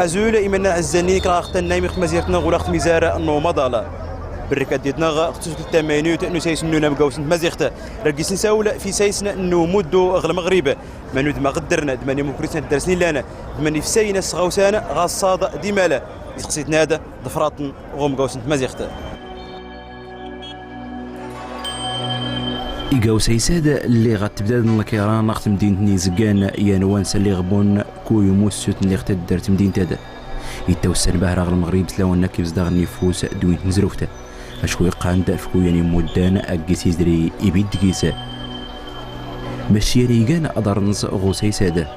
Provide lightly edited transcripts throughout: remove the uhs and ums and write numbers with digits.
ازول ايمنا عزاني كرا اخت النايم خت مزيرتنا ولا اخت مزاره انه مضاله بالركاد ديالنا اخت التمانيوت انه سيسنونا بقاوس مزيخته ركيس نساول في سيسنا انه مدو اغلى مغربه منو دما قدرنا دماني مكريسنا درسني لنا دماني في سينا صغاوسانا غاصاد ديمالا سقسيتنا هذا ضفراطن غوم قاوس مزيخته إيقاو سيساد اللي غتبدا الكيران اخت مدينة نيزكان يانوانس اللي غبون كو يموسوت اللي اختدرت مدينة هذا يتوسل بهرا غير المغرب سلاونا كيف زداغ النفوس دوينت نزروفته اشكو يقاند فكو يعني مودان اكيس دري يبيد كيسا ماشي ريغان ادرنس غو سيساد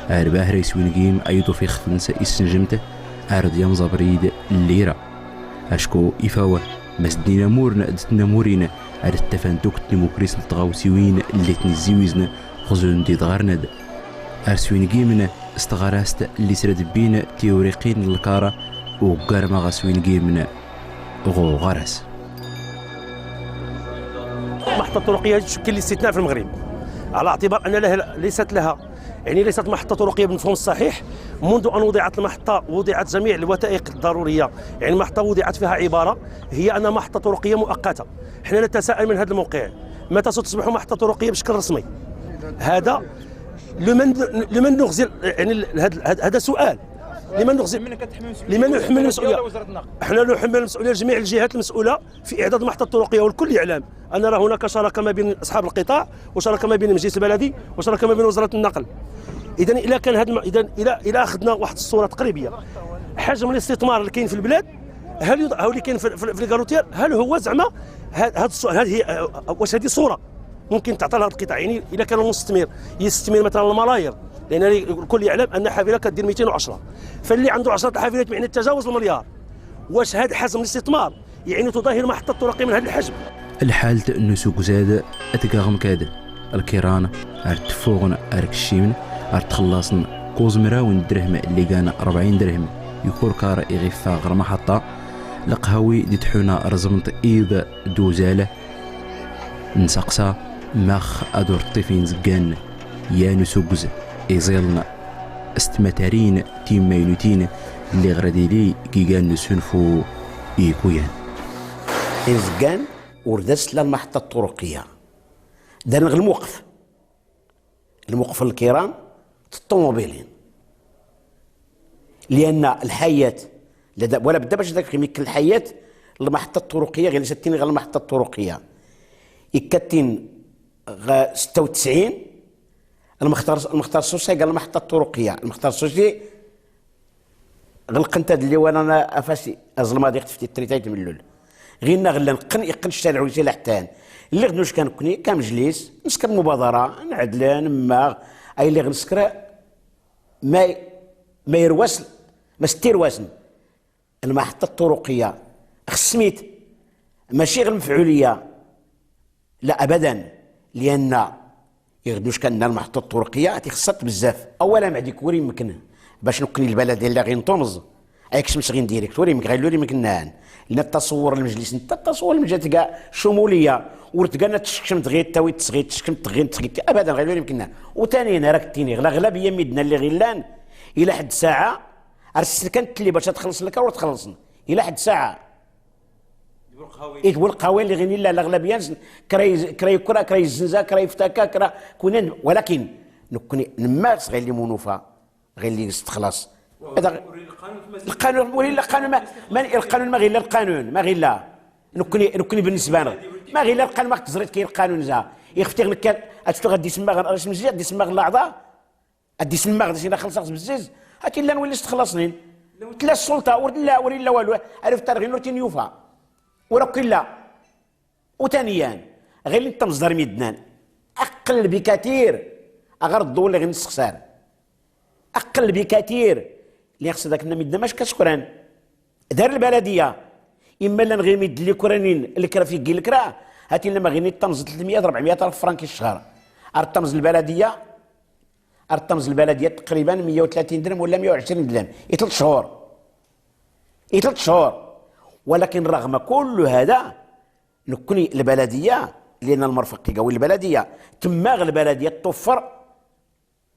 ارباه ريس وينجيم ايضو في خفنس اسنجمته ارد يام زبريد الليره اشكو يفاوه مسدينا مورنا دتنا مورينا على التفندق ديموكريس الطغاوسيوين اللي تنزيوزنا خزون دي دغارند ارسوين جيمنا استغراست اللي سرد بين تيوريقين الكارا وقارما غاسوين جيمنا غو غرس محطة طرقية تشكل استثناء في المغرب على اعتبار ان ليست محطة طرقية بالمفهوم الصحيح منذ ان وضعت المحطة وضعت جميع الوثائق الضرورية، يعني المحطة وضعت فيها عبارة هي انها محطة طرقية مؤقتة. حنا نتساءل من هذا الموقع متى ستصبح محطة طرقية بشكل رسمي؟ هذا لمن نغزل، يعني هذا سؤال لمن يحمل المسؤوليه؟ احنا نحمل المسؤوليه لجميع الجهات المسؤوله في اعداد محطه طرقيه، والكل يعلم ان راه هناك شراكه ما بين اصحاب القطاع وشراكه ما بين المجلس البلدي وشراكه ما بين وزاره النقل. اذا الى كان الى اخذنا واحد الصوره تقريبيه حجم الاستثمار اللي كاين في البلاد، هل اللي كاين في الكاروتير هل هو زعما هذه واش هذه صوره ممكن تعطى لهذا القطاع؟ يعني اذا كان المستثمر يستثمر مثلا الملايير، لان الكل يعلم ان حافله كدير 210، فاللي عنده 10 حافلات يعني تجاوز المليار، واش هذا حجم الاستثمار يعني تظاهر محطه طرقيه من هذا الحجم؟ الحالة انه سوق زاد اتقاغم كاده الكيرانه ارتفوغنا اركشيمن ارتخلصنا كوز مراون درهم اللي كان 40 درهم يكور كار يغفا غير محطه القهوي دي تحونا رزمت ايض دوزاله نسقسا ماخ ادور طيفين زقان يا نسوقز يزيلنا استمتارين تيم مايلوتين اللي غردي لي كيقال نسنفو إيكويان إنزقان وردست للمحطة الطرقية دار غير الموقف الكيران الطوموبيلين، لأن الحياة ولا بدا باش ذاك يمكن الحياة المحطة الطرقية غير ستين غير المحطة الطرقية يكتين 96 المختار السوسي قال المحطة الطرقية، المختار السوسي غلقنت هاد اللي وانا افاسي ازلما ديك في التريتايت من اللول غينا غلا يقن الشارع ويجي لحتان اللي غنوش كنكوني كمجلس نسكر مبادرة نعدلان ما اي اللي غنسكر ما يرواسل ما ستير واسن المحطة الطرقية خصميت ماشي غير مفعولية لا ابدا، لان يغدوش كان المحطة الطرقية تيخصت بزاف. اولا ما عندك وري يمكن باش نكني البلد اللي غير نطمز ايكش مش غير ديريكت وري غير مكنان لان التصور المجلس انت التصور المجلس تلقى شموليه ورتقنا تشكمت غير تاوي تصغيت تشكمت غير تصغيت ابدا غير يمكننا. وثانيا راك تيني اغلبيه ميدنا اللي غيلان الى حد ساعه ارسل كانت اللي باش تخلص لك وتخلصنا الى حد ساعه يقول قهوي اللي غير لا الاغلبيه كراي كرا كراي الزنزه كراي فتاكا كرا كونين، ولكن نكوني نمارس غير اللي منوفه غير اللي يستخلص هذا القانون ولا القانون القانون ما غير القانون ما غير لا نكوني بالنسبه لنا ما غير القانون ما تزريت كاين القانون زا يختي غير كان اتفتو غادي يسمى غير راش مزيان غادي يسمى غير الاعضاء غادي يسمى غادي شي خلص بزاز هاتي لا نولي استخلصني تلا السلطه ولا والو عرفت غير نوتي نيوفا وراك لا. وثانيا غير انت مصدر ميدنان اقل بكثير اغير الضوء اللي غير نسخسار اقل بكثير اللي يقصد ذاك ميدنا ماش كشكران دار البلديه اما لا نغير ميد اللي كرانين اللي كرا في كيل كرا هاتي لما غير طمز 300 400 الف فرنك الشهر ارتمز البلديه تقريبا 130 درهم ولا 120 درهم 3 شهور ولكن رغم كل هذا نكوني البلديه لان المرفق كيقوي البلديه تما البلديه توفر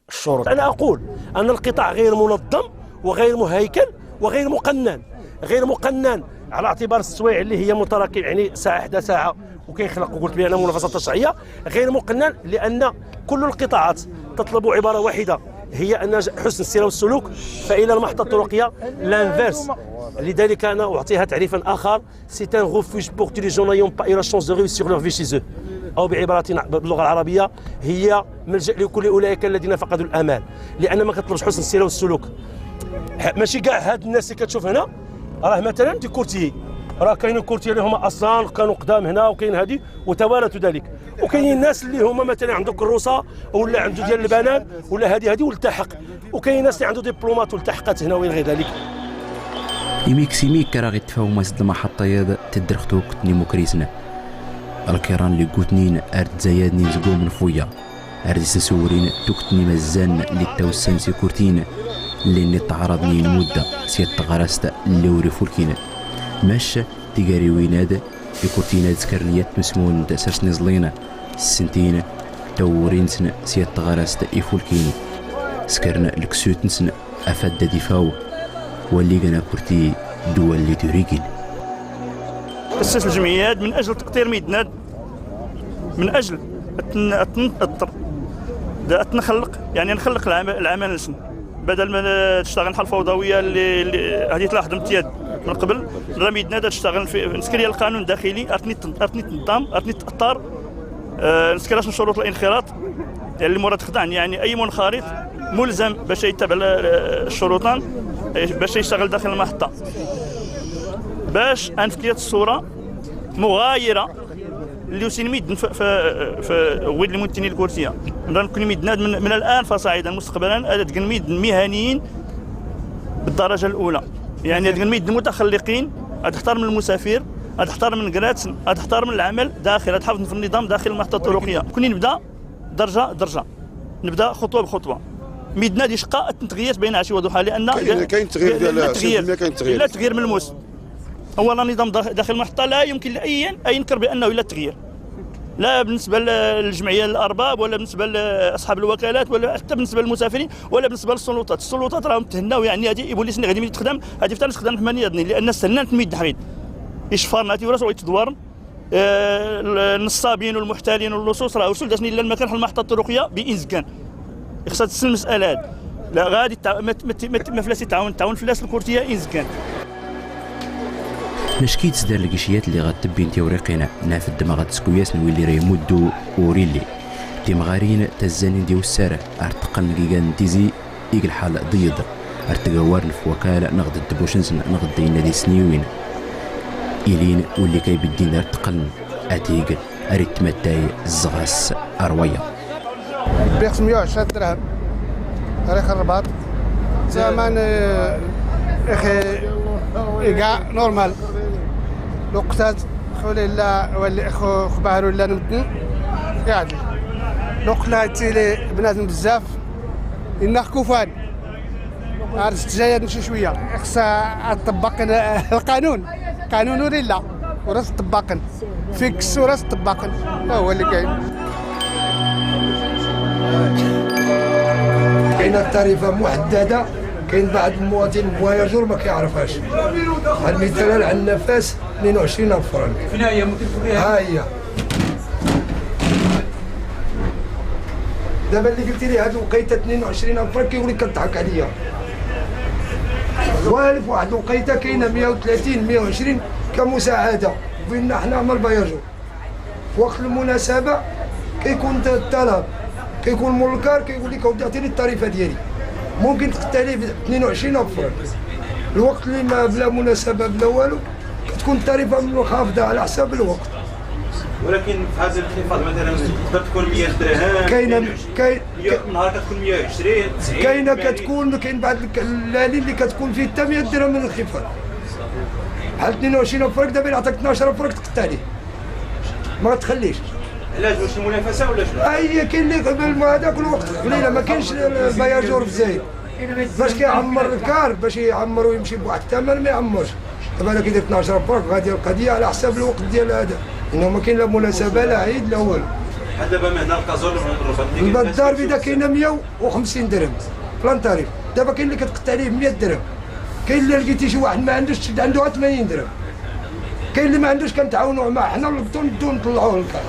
الشروط. انا اقول ان القطاع غير منظم وغير مهيكل وغير مقنن، غير مقنن على اعتبار السوايع اللي هي متراكم، يعني ساعه حدا ساعه وكيخلق، وقلت بان منافسه تشريعيه. غير مقنن لان كل القطاعات تطلب عباره واحده، هي ان حسن السير والسلوك، فإلى المحطه الطرقيه لانفيرس. لذلك انا اعطيها تعريفا اخر، سي ان غوفوج بور تي لي جون n'ayant pas eu la chance de réussir leur vie chez eux، او بعباره باللغه العربيه هي ملجا لكل اولئك الذين فقدوا الامال، لان ما كتطلبش حسن السير والسلوك. ماشي كاع هاد الناس اللي كتشوف هنا راه مثلا دي كورتيي، راه كاينين كورتيي اللي هما اصلا كانوا قدام هنا، وكاين هادي وتوالت ذلك، وكاينين الناس اللي هما مثلا عنده كروسه ولا عنده ديال البنان ولا هادي والتحق، وكاين ناس اللي عنده دبلومات والتحقات هنا وين غير ذلك. يميك راه غيتفاهم مسد المحطة ياد تدرختو كتني مكريسنا الكيران اللي قوتنين ارد زيادني زقو من فويا ارد سسورين توكتني مزان اللي توسن سيكورتين اللي تعرضني المدة سياد تغرست اللي وري فولكين ماش تيقاري ويناد يكورتينا ذكرنيات مسمون سرسني زلينا السنتين تورين سن سياد تغرست يفولكيني سكرنا لكسوت نسن افاد دفاو واللي كان كورتي دول اللي تريكين. أسس الجمعيات من أجل تقطير ميدناد، من أجل نخلق، يعني نخلق العمل نسن، بدل ما تشتغل بحال الفوضويه اللي هذه تلاحظ امتياز من قبل. راه ميدناد تشتغل في نسكري القانون الداخلي، ارتني تنظم، ارتني تأطر، نسكراش من شروط الانخراط اللي مراد تخضع، يعني أي منخرط ملزم باش يتبع الشروطان باش يشتغل داخل المحطة، باش انفكيت الصورة مغايرة اللي وسين ميدن في ويد المنتني الكورتية. نكون ميدناد من الآن فصاعدا مستقبلا هاد ميدن مهنيين بالدرجة الأولى، يعني هاد ميدن متخلقين، تحترم المسافر، تحترم الكراتن، تحترم العمل داخل، تحافظ في النظام داخل المحطة الطرقية. كوني نبدا درجة، نبدا خطوة بخطوة. ميدناد يشقى التغيير بين عشية وضحى، لأن كاين تغيير ديال لا تغيير ملموس. أولا نظام داخل المحطة لا يمكن لأي أن ينكر بأنه لا تغيير، لا بالنسبة للجمعية الأرباب، ولا بالنسبة لأصحاب الوكالات، ولا حتى بالنسبة للمسافرين، ولا بالنسبة للسلطات. السلطات راهم تهناو، يعني هذه يبوليسني غادي تخدم، هذه فتان تخدم 8 دني، لأن استنات ميد حريد يشفرنا تيوراس ويتدور النصابين والمحتالين واللصوص راه وصل داشني للمكان حل المحطة الطرقية بإنسكان. خصها تسال المسألة هذه، لا غادي ما فلاسي تعاون فلاس الكورتية إنسكان. نشكيت سدار الكيشيات اللي غتبين تيوريقينا نافد ما غتسكوياس نولي راه يمدو وريلي تيمغارين تزانين ديو السارة ارتقن كيكان ديزي إيك الحال ضيض ارتقوار في وكالة نغد الدبوشنسن نغد دينا دي سنيوين إلين واللي كيبدين ارتقن أتيق أريد تمتاي الزغاس أروية بيخ 110 درهم تاريخ الرباط زمان اخي كاع نورمال لوقتات خولي لا ولي اخو خبارو لا نمتن يعني لوقتنا تيلي بنادم بزاف إنه كوفان عرفت جايه نمشي شويه خصها تطبق القانون ولا وراس تطبقن فيكس وراس تطبقن هو اللي كاين. كاينه التعريفه محدده، كاين بعض المواطن فواياجور ما كيعرفهاش. المثال على النفاس 22,000 فرنك. فين هي؟ ها هي. دابا اللي قلتي لي هذه الوقيته 22,000 فرنك كيقول لك كضحك عليا. والف واحد الوقيته كاينه 130 120 كمساعده فينا حنا مع الفواياجور. وقت المناسبه كيكون الطلب، كيكون المولكار كيقول لك اودي عطيني التعريفه ديالي، ممكن تقتلي ب 22,000 فرنك. الوقت اللي ما بلا مناسبه بلا والو كتكون التعريفه منخفضه على حساب الوقت. ولكن في هذا الانخفاض مثلا تقدر تكون 100 درهم، كاين نهار كتكون 120 90، كاين بعض الليالي اللي كتكون فيه حتى 100 درهم من الانخفاض. بحال 22,000 فرنك دابا يعطيك 12,000 فرنك تقتلي ما تخليش. علاش واش المنافسه ولا شنو؟ هي كاين اللي قبل ما هذاك الوقت قليله ما كاينش الفواياجور في الجزائر باش كيعمر الكار باش يعمر ويمشي بواحد الثمن ما يعمرش. دابا انا كيدير 12 فرنك غادي القضيه على حساب الوقت ديال هذا، انه ما كاين لا مناسبه لا عيد لا والو. بحال دابا من هنا لكازور الدار بدا كاينه 150 درهم بلان تاريف. دابا كاين اللي كتقطع عليه ب 100 درهم، كاين اللي لقيتي شي واحد ما عندوش تشد عنده 80 درهم، كاين اللي ما عندوش كنتعاونوا معاه حنا نلقطوا ندو نطلعوه للكار.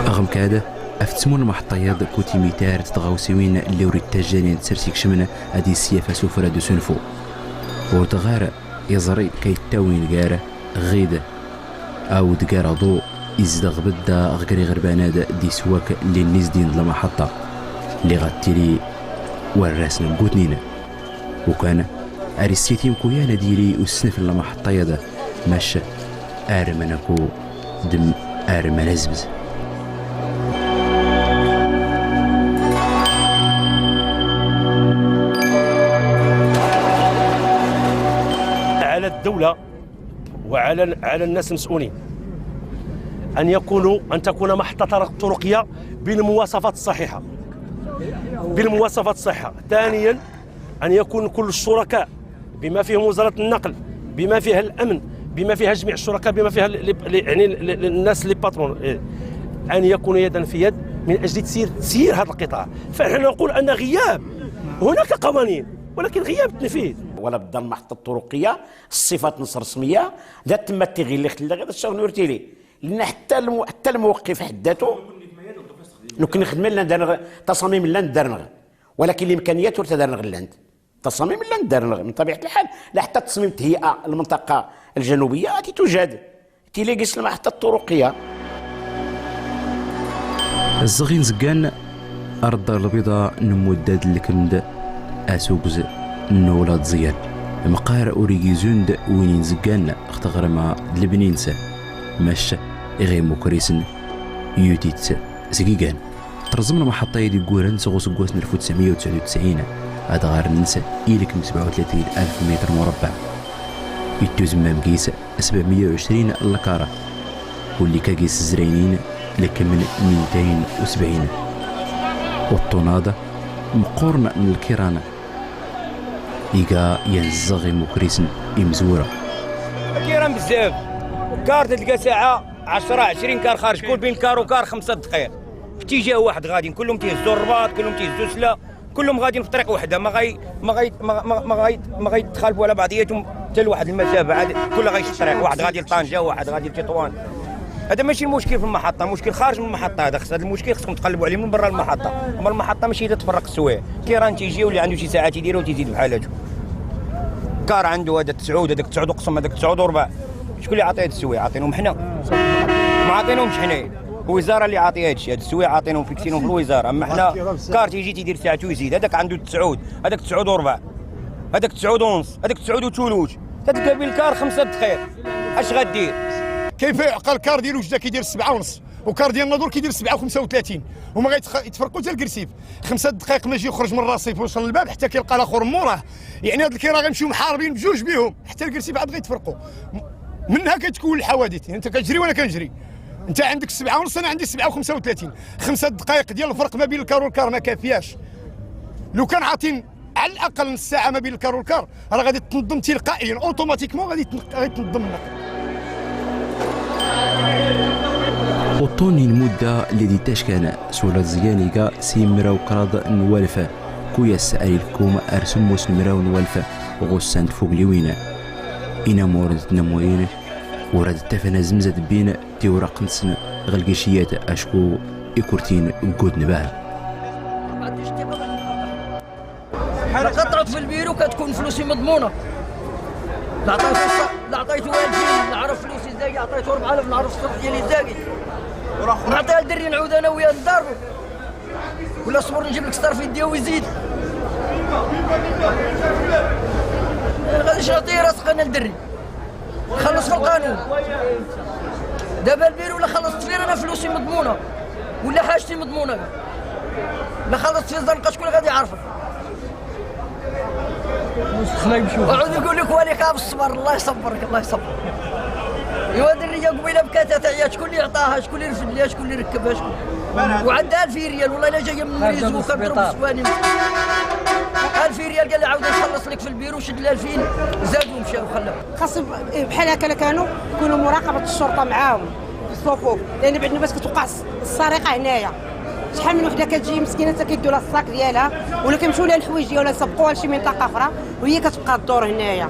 رغم كذا افتسمون المحطيات كوتي ميتار تغاوسيوين اللي وريد تجانين تسرسيك شمنا هادي السيافة سوفرا دو سنفو وتغار يزري كيتاوين غارة غيدة او دقارة ضوء يزدغ بدا غري غرباناد دي سواك اللي الناس دين المحطة اللي غاتيلي وراسنا بقوتنينا وكان اريستيتيم كويانا ديري والسنف المحطة يدا ماشا ارمناكو دم ارمنا زبز. على الدولة وعلى الناس المسؤولين أن تكون محطة طرقية بالمواصفات الصحيحة. ثانيا أن يكون كل الشركاء بما فيهم وزارة النقل، بما فيها الأمن، بما فيها جميع الشركاء، بما فيها يعني الناس اللي باترون، أن يكونوا يدا في يد من أجل تسيير هذا القطاع. فنحن نقول أن غياب هناك قوانين ولكن غياب التنفيذ. ولا بدا المحطه الطرقيه الصفات نص رسميه ذات تم التغيير اللي خلى غير الشغل نورتيلي لان حتى الموقف حد ذاته ممكن نخدم لنا تصاميم لنا ندرنغ، ولكن الامكانيات ورتدرنغ لنا تصاميم لنا ندرنغ من طبيعه الحال. لا حتى تصميم تهيئه المنطقه الجنوبيه غادي توجد تيليقيس المحطه الطرقيه. الزغين زكان أرض البيضاء نموداد الكمد أسوقز نولاد زيان مقار أوريجي زوند وين زكان اختغرما لبنينسا ماشا إغيمو كريسن يوتيتس زكيكان ترزمنا محطة يدي قورن سغوس قوس 1999 هذا غير ننسى إلك 37,000 متر مربع يتوز مامكيس 720 لكارة واللي كاكيس زرينين لكمل 270 والطنادة مقورن من الكيرانة إيقا ينزغي مكريسن إمزورة كيران بزاف كار تلقى ساعة 10-20 كار خارج كل بين كار وكار 5 دقائق في اتجاه واحد غاديين كلهم تيهزوا الرباط كلهم تيهزوا سلا كلهم غاديين في طريق واحدة ما غيتخالفوا على بعضياتهم حتى لواحد المسافة عاد كل غيمشي الطريق واحد غادي لطنجة وواحد غادي لتطوان. هذا ماشي المشكل في المحطة، مشكل خارج من المحطة. هذا المشكل خصكم تقلبوا عليه من برا المحطة، اما المحطة ماشي تفرق السوايع. كيران تيجي واللي عنده شي ساعات يديرها وتزيد بحالته. كار عنده هذا 9 هذاك 9 وقسم هذاك 9 وربع. شكون اللي عاطيه هاد السوايع؟ عاطينهم حنا. ما عاطينهمش حنايا. الوزارة اللي عاطيه هاد الشيء، هاد السوايع عاطينهم فيكسينهم في الوزارة، اما حنا كار تيجي تيدير ساعته ويزيد. هذاك عنده 9 هذاك 9 وربع. هذاك 9 ونص، هذاك 9 وثلث. تلقى بين الكار 5 دقائق. اش غدير؟ كيف يعقل الكار ديال وجده كيدير 7 ونص وكار ديال الناظور كيدير 7 و35 هما غيتفرقوا حتى الكرسيب 5 دقائق ماشي يخرج من الرصيف ويوصل للباب حتى كيلقى الاخر موراه. يعني هاد الكيرا غيمشيو محاربين بجوج بهم حتى الكرسيب عاد غيتفرقوا. منها كتكون الحوادث. انت كتجري وانا كنجري، انت عندك 7 ونص انا عندي 7 و35. 5 دقائق ديال الفرق ما بين الكار والكار ما كافياش. لو كان عاطين على الاقل نص ساعه ما بين الكار والكار راه غادي تنظم تلقائيا اوتوماتيكمون غادي تنظم النقل. وطوني المدة الذي تشكن سولة زيانيكا سيمرا وقراض نوالفة كويا سأل لكم أرسموس نمراو نوالفة وغسان فوق لوينا إنا موردت نموين وراد التفنى زمزة بين تيورق نسن غلقشيات أشكو إكورتين قود نباها. قطعت في البيرو كتكون فلوسي مضمونة. لا عطيته 2000 نعرف فلوسي زاقي، عطيته 4000 نعرف الصرف ديالي زاقي. نعطيها للدري نعود انا وياه نضربو ولا صبر نجيب لك ستار في يديه ويزيد. غاديش نعطيه راسك انا للدري خلص في القانون. دابا البيرو ولا خلصت فيه انا فلوسي مضمونة ولا حاجتي مضمونة. لا خلصت في الزنقة شكون غادي يعرفك؟ وعود يقول لك ولي خاف الصبر. الله يصبرك الله يصبرك. ايوا الدريه قبيله بكات تعيا شكون اللي عطاها شكون اللي رفد ليها شكون اللي ركبها شكون وعندها 1000 ريال والله الا جايه من المريز وكنضرب السواني 1000 ريال قال لي عاود نخلص لك في البيرو شد لها 2000 زادوا ومشاو وخلاو. خاص بحال هكا كانوا يكونوا مراقبه الشرطه معاهم في الصفوف لان بعد الناس كتوقع السرقه هنايا شحال من وحده كتجي مسكينه حتى كيدوا لها الصاك ديالها ولا كيمشيو لها الحوايج ديالها ولا يسبقوها لشي منطقه اخرى وهي كتبقى الدور هنايا.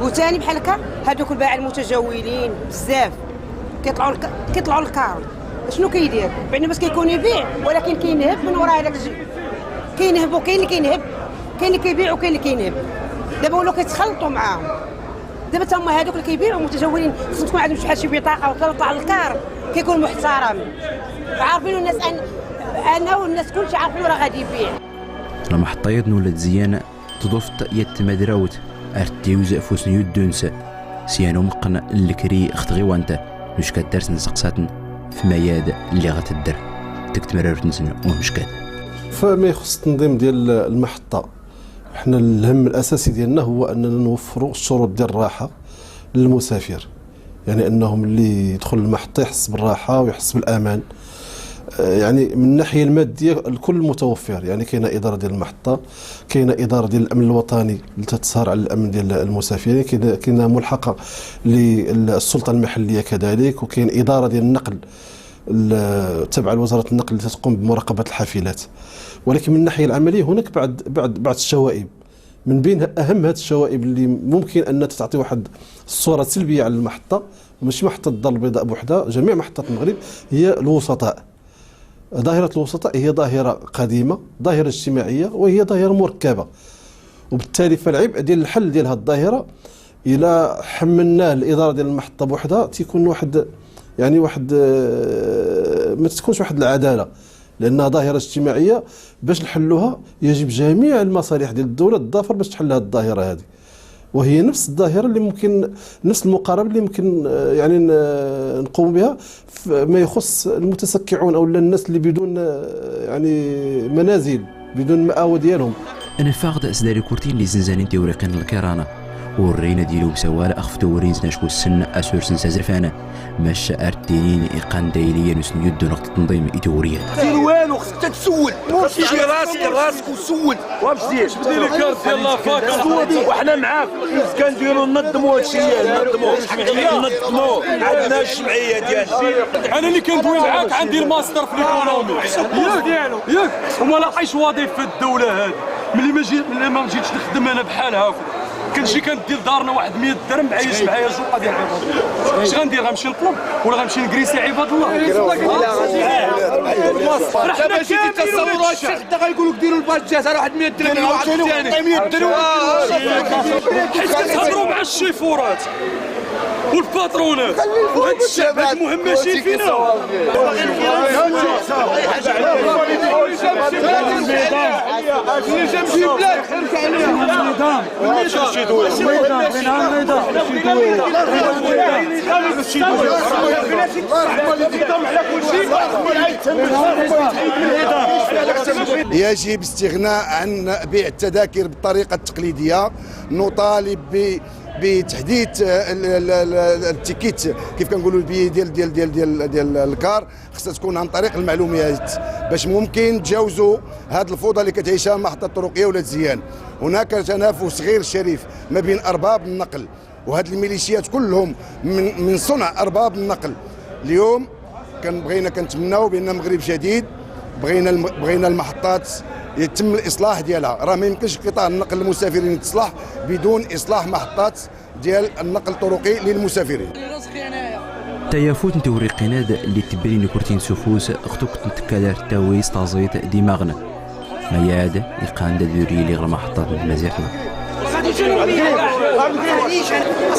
وثاني بحال هكا هذوك الباعة المتجولين بزاف كيطلعوا للكار. شنو كيدير؟ بعدا باش كيكون يبيع ولكن كينهب من وراء هذاك الشيء. كينهبوا، كاين اللي كينهب، كاين اللي كيبيع وكاين اللي كينهب. دابا ولاو كيتخلطوا معاهم. دابا تا هما هذوك اللي كيبيعوا متجولين خصهم تكون عندهم شحال شي بطاقه وطلع للكار كيكون محترم. عارفين الناس انه الناس كلشي عارفين راه غادي يبيع. المحطة يدن ولات زيانة تضفت يت مدراوت ارتيوز فوسن يدونس سيانو مقن الكري اختغي وانت مش كدرس نسقساتن في مياد اللي غتدر تكتمرر نسن ومشكات. فما يخص التنظيم ديال المحطة حنا الهم الاساسي ديالنا هو اننا نوفروا الشروط ديال الراحة للمسافر، يعني انهم اللي يدخل المحطة يحس بالراحة ويحس بالامان. يعني من الناحيه الماديه الكل متوفر، يعني كاينه اداره ديال المحطه، كاينه اداره ديال الامن الوطني اللي تتسهر على الامن ديال المسافرين، كاينه ملحقه للسلطه المحليه كذلك، وكاين اداره ديال النقل تبع وزاره النقل اللي تقوم بمراقبه الحافلات. ولكن من الناحيه العمليه هناك بعض الشوائب، من بين اهم هذه الشوائب اللي ممكن ان تعطي واحد الصوره سلبيه على المحطه، ماشي محطه الدار البيضاء بوحدها، جميع محطات المغرب، هي الوسطاء. ظاهرة الوسطاء هي ظاهرة قديمة، ظاهرة اجتماعية، وهي ظاهرة مركبة، وبالتالي فالعبء ديال الحل ديال هذه الظاهرة إلى حملناه الإدارة ديال المحطة بوحدها تيكون واحد ما تكونش واحد العدالة، لأنها ظاهرة اجتماعية. باش نحلوها يجب جميع المصالح ديال الدولة تضافر باش تحل هذه الظاهرة هذه، وهي نفس الظاهرة اللي ممكن نفس المقاربة اللي ممكن يعني نقوم بها ما يخص المتسكعون أو الناس اللي بدون يعني منازل، بدون مآوى ديالهم. أنا فاقد أسداري كورتين اللي زنزانين توريقين الكيرانة والرينا ديالو بسوالا أخفتو ورين سناشكو السن أسور سنسا زرفانة ماشا أرتينين إيقان دايليا نسن يدو نقطة تنظيم إيتوريات. دير والو خصك تتسول، تجي راسك وسول وامشي بدي لك كارت ديال لافاك وحنا معاك كنديروا ننظموا هذا الشيء، ننظموا عندنا الجمعيه ديالنا. انا اللي كندوي معاك عندي الماستر في ليكونومي ياك وما لاقيش وظيفه في الدوله هذه. ملي ما جيتش نخدم انا بحال هكا كنجي كندير دارنا واحد 100 درهم عايش معايا جوقه ديال عباد الله. اش غندير؟ غنمشي نطلب ولا غنمشي نكريسي عباد الله؟ حنا جيتي تصوروا الشيخ حتى غايقولوا لك ديروا البادجات راه واحد 100 درهم واحد ثاني 100 درهم حيت كتهضروا مع الشيفورات والباترونات وهاد الشعب هاد المهم ماشي فينا. يجب استغناء عن بيع التذاكر بالطريقه التقليديه. نطالب بتحديث التيكيت كيف كنقولوا البي ديال الكار، خصها تكون عن طريق المعلومات باش ممكن تجاوزوا هذه الفوضى اللي كتعيشها المحطه الطرقيه ولا الزيان. هناك تنافس غير شريف ما بين ارباب النقل، وهذه الميليشيات كلهم من صنع ارباب النقل. اليوم كنتمناو بان المغرب جديد، بغينا المحطات يتم الاصلاح ديالها. راه ما يمكنش قطاع النقل المسافرين يتصلح بدون اصلاح محطات ديال النقل الطرقي للمسافرين. تيافوت نتوري قناد اللي تبرين كورتين سفوس اختك تكادر تاويس تازيت دماغنا مياد يقان دوري اللي غير محطات مزيحنا. غادي شنو غاديش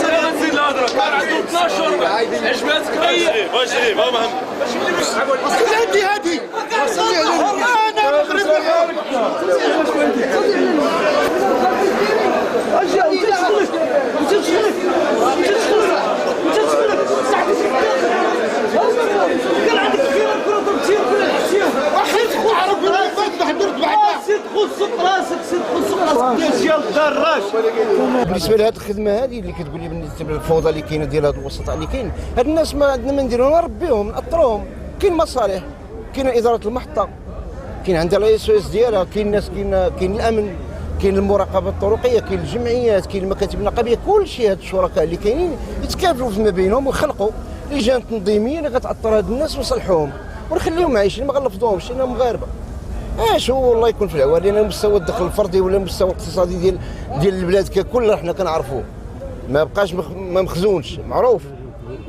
انا نزيد الهضره كان عنده 12 عجباتك واجري ما مهم عندي هادي انا مغربي بالنسبه لهذه الخدمه هذه اللي كتقول لي بالنسبه للفوضى اللي كاينه ديال هاد الوسطاء اللي كاين، هاد الناس ما عندنا ما نديرو نربيهم ناطروهم. كاين مصالح، كاين اداره المحطه، كاين عندها الاي اس ديالها، كاين الناس، كاين الامن، كاين المراقبه الطرقيه، كاين الجمعيات، كاين المكاتب النقابيه، كل شيء هاد الشركاء اللي كاينين يتكافلوا فيما بينهم ويخلقوا لجان تنظيميه اللي غتعطر هاد الناس ويصلحوهم. ونخليهم عايشين ما غنلفظوهمش لانهم مغاربه. هو الله يكون في العوان، لان المستوى الدخل الفردي ولا المستوى الاقتصادي ديال البلاد ككل حنا كنعرفوه، ما بقاش ما مخزونش معروف.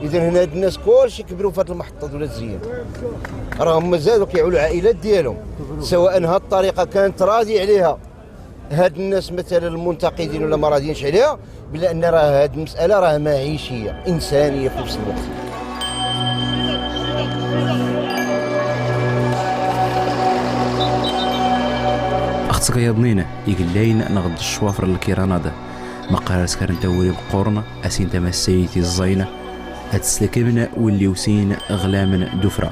اذا هنا هاد الناس كلشي كبروا في هذه المحطه ديال الزيان، راهم مازالوا كيعولوا العائلات ديالهم، سواء هاد الطريقه كانت راضي عليها هاد الناس مثلا المنتقدين ولا ما راضيينش عليها، بلا ان راه هاد المساله راه معيشيه انسانيه في نفس الوقت. اختك يا بنينه يقلين نغض الشوافر الكيران هذا ما قررت كان توري بقورنا اسين تمسيتي الزينه هتسلكمنا واللي وسين اغلا من دفره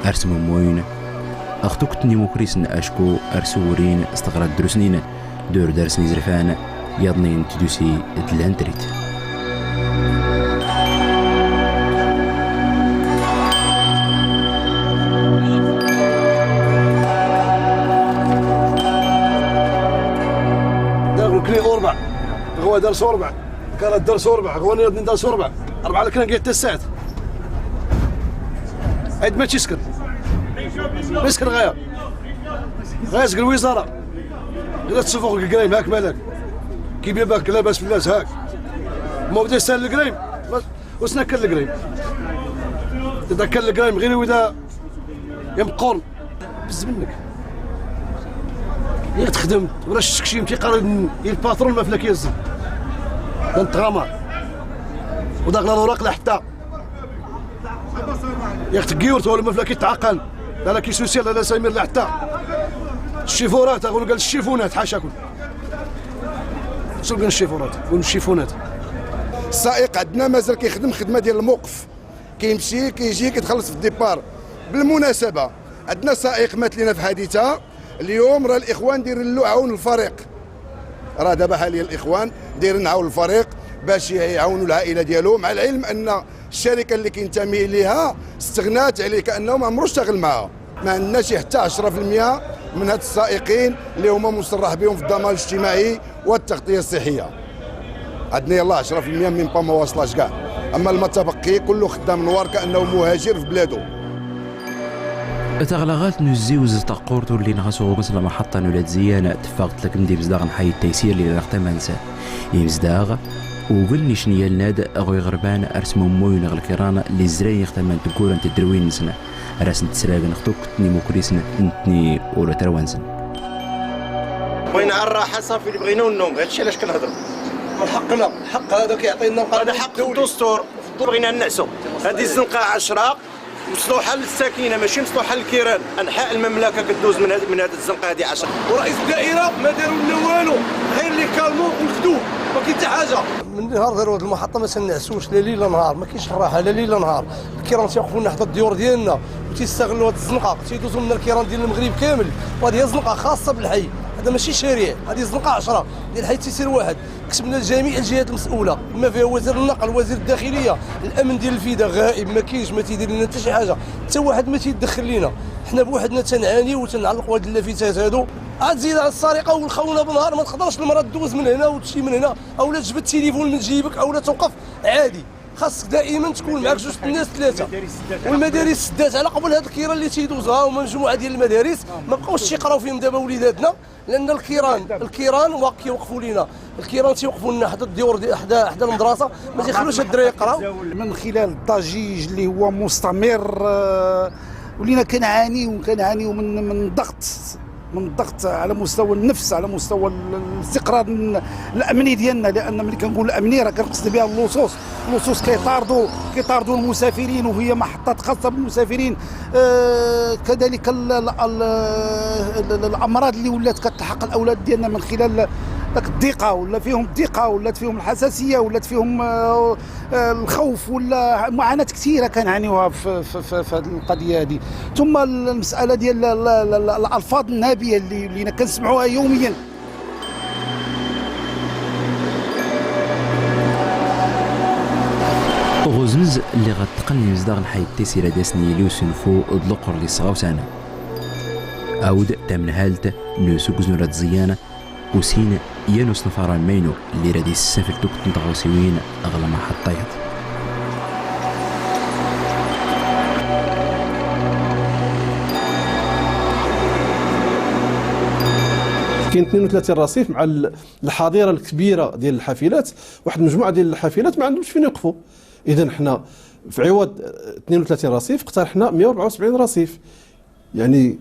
ارسم موين اختك تنيموكريسن اشكو ارسورين استغرد دروسنين دور درسني زرفان يضنين تدوسي دلانتريت. أربع هو درس أربع كانت درس أربع هو اللي درس أربع أربعة لكن قلت الساعات عيد ما تسكن مسكن غير غاسق الوزارة إذا تسوق القريم هاك مالك كي بيباك لاباس في الناس هاك ما بدا يسال القريم وسنا كل القريم إذا كل القريم غير وإذا يمقون بز منك يا تخدم ولا شي يمشي قارب الباترون ما فلاك يزن انت غامر وداخل الوراق لا حتى يا اخت كيورت ولا ما فلاك يتعقل لا كي سوسيال لا سمير لا حتى الشيفورات اقول قال الشيفونات حاشاكم شنو قال الشيفورات والشيفونات. السائق عندنا مازال كيخدم خدمه ديال الموقف كيمشي كيجي كيتخلص في الديبار. بالمناسبه عندنا سائق مات لنا في حادثه اليوم، راه الاخوان دايرين له عون الفريق، راه دابا حاليا الاخوان دايرين عون الفريق باش يعاونوا العائله ديالو، مع العلم ان الشركه اللي كينتمي ليها استغنات عليه كانه ما عمرو اشتغل معها. ما عندناش حتى 10% من هاد السائقين اللي هما مصرح بهم في الضمان الاجتماعي والتغطيه الصحيه. عندنا يلاه 10% من با ما واصلاش كاع، اما المتبقي كله خدام نوار كانه مهاجر في بلاده. تغلغات نزيوز تقورتو اللي نغاسو مثلا محطة نولاد زيانة تفاقت لك ندي بزداغ نحي التيسير اللي راه ما نساه يمزداغ وقلني شنيا الناد اغوي غربان ارسمو موين غالكيران اللي زراين يختمان تقول انت دروين نسنا راس نتسراق نختوك تني موكريسنا نتني ولا تروانسن بغينا على الراحة صافي اللي بغينا والنوم، هادشي علاش كنهضروا من حقنا، الحق هذا كيعطينا هذا حق الدستور بغينا نعسو. هذه الزنقة 10 مصلوحه للساكنه ماشي مصلوحه للكيران، انحاء المملكه كدوز من هذه الزنقه هذه 10. ورئيس الدائره ما داروا لنا والو غير اللي كالمو ونخدوه ما كاين حتى حاجه. من نهار داروا هذه المحطه ما تنعسوش لا ليل لا نهار، ما كاينش الراحه لا ليل لا نهار. الكيران تيوقفوا لنا حتى الديور ديالنا وتيستغلوا هذه الزنقه، تيدوزوا من الكيران ديال المغرب كامل، وهذه زنقه خاصه بالحي، هذا ماشي شارع، هذه زنقه 10 ديال الحي تيسير واحد. كتبنا لجميع الجهات المسؤوله بما فيها وزير النقل وزير الداخليه، الامن ديال الفيدا غائب ما كاينش، ما تيدير لنا حتى شي حاجه، حتى واحد ما تيدخل لينا. حنا بوحدنا تنعاني وتنعلقوا هاد اللافتات هادو. عاد زيد على السرقه والخونه بالنهار، ما تقدرش المراه دوز من هنا وتمشي من هنا، اولا تجبد التليفون من جيبك اولا توقف عادي. خاصك دائما تكون معك جوج الناس ثلاثه. والمدارس سدات على قبل هاد الكيران اللي تيدوزها، وما مجموعه ديال المدارس ما بقاوش تيقراو فيهم دابا وليداتنا، لان الكيران كيوقفوا لينا، الكيران تيوقفوا لنا حدا الديور حدا المدرسه، ما تيخلوش الدراري يقراو. من خلال الضجيج اللي هو مستمر ولينا كنعانيو من الضغط على مستوى النفس، على مستوى الاستقرار الامني ديالنا، لان ملي كنقول الامني راه كنقصد بها اللصوص كيطاردوا المسافرين، وهي محطات خاصه بالمسافرين. كذلك الامراض اللي ولات كتلحق الاولاد ديالنا من خلال داك الضيقه، ولا فيهم الضيقه، ولات فيهم الحساسيه، ولات فيهم الخوف، ولا معاناه كثيره كنعانيوها في هذه القضيه هذه. ثم المساله ديال الالفاظ النابيه اللي كنسمعوها يوميا. غزنز اللي غتقني مزداغ نحي التيسير داسني ليوسنفو ادلقر اللي صغاو سانا عود تامن هالته نوسو كزنورات زيانه وسين يانوس نفاران مينو اللي رادي السافر توك نتغوسيوين اغلى محطات. كاين 32 رصيف مع الحظيره الكبيره ديال الحافلات، واحد المجموعه ديال الحافلات ما عندهمش فين يوقفوا. اذا حنا في عوض 32 رصيف اقترحنا 174 رصيف، يعني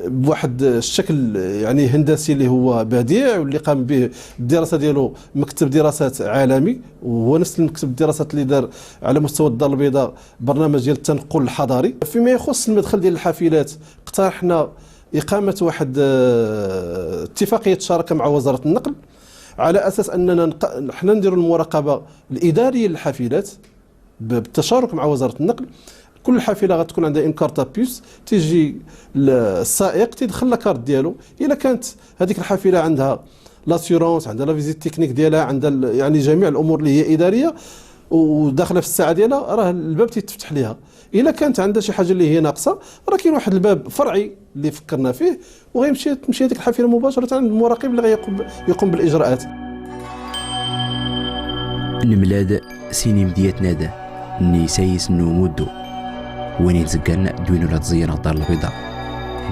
بواحد الشكل يعني هندسي اللي هو بديع، واللي قام به الدراسه ديالو مكتب دراسات عالمي، وهو نفس المكتب الدراسات اللي دار على مستوى الدار البيضاء برنامج ديال التنقل الحضاري. فيما يخص المدخل ديال الحافلات اقترحنا إقامة واحد اتفاقية شراكة مع وزارة النقل، على أساس أننا حنا نديروا المراقبة الإدارية للحافلات بالتشارك مع وزارة النقل. كل حافلة غتكون عندها إن كارتا بيس، تيجي السائق تيدخل لا كارت ديالو. إلا كانت هذيك الحافلة عندها لاسيورونس، عندها لا فيزيت تكنيك ديالها، عندها يعني جميع الأمور اللي هي إدارية وداخله في الساعه ديالها، راه الباب تيتفتح ليها. الا كانت عندها شي حاجه اللي هي ناقصه، راه كاين واحد الباب فرعي اللي فكرنا فيه، تمشي هذيك الحافله مباشره عند المراقب اللي غيقوم بالاجراءات. نملاد سيني مديات نادا نيسايس نومودو وين زكان دوينو لا تزينا الدار البيضاء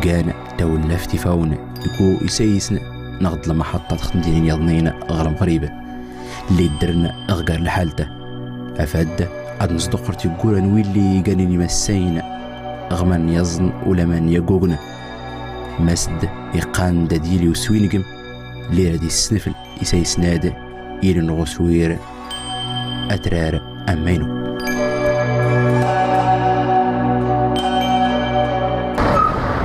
كان تولى افتفاون يكو يسايس نغض المحطة تخدم ديالين يضنين غرم غريبة اللي درنا أغقار لحالته أفاد عاد نصدق تيقول نويلي قانيني مساين غمان يظن ولا من يقوغنا مسد يقان داديلي وسوينقم اللي غادي السنفل يسايس نادا إلى نغسوير أترار أمينو.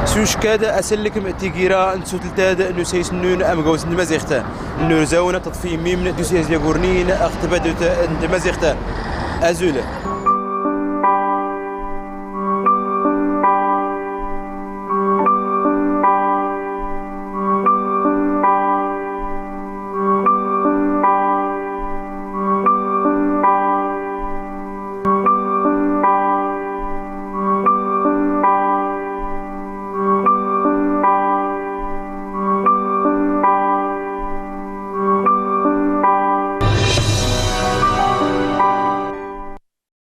سوش كادا أسلكم تيجيرا نسوت التاد نسيس نون أم جوز نمزيخته نرزاونا تطفي ميم دوسيز يقورنين أختبدت نمزيخته أزوله.